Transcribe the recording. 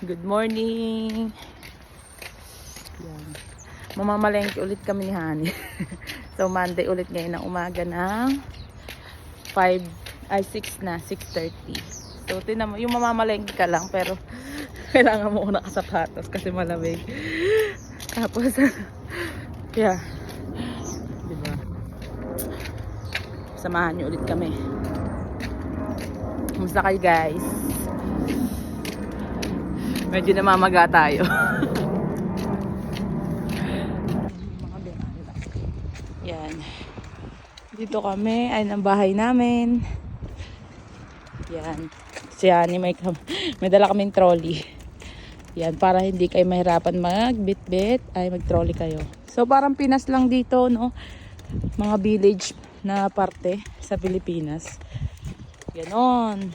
Good morning. Yan. Mamamalengke ulit kami ni Hani. So Monday ulit ngayon ng umaga ng 6 na, 6:30. So tinan mo, yung mamamalengke ka lang pero kailangan mo nakasapatos kasi malamig. Tapos yeah. Diba? Samahan niyo ulit kami. Kumusta kayo guys? Medyo namamaga tayo. Yan. Dito kami ay ng bahay namin. Yan. Si Hani may dala kaming trolley. Yan, para hindi kayo mahirapan magbitbit ay mag-trolley kayo. So parang Pinas lang dito, no? Mga village na parte sa Pilipinas. Ganon.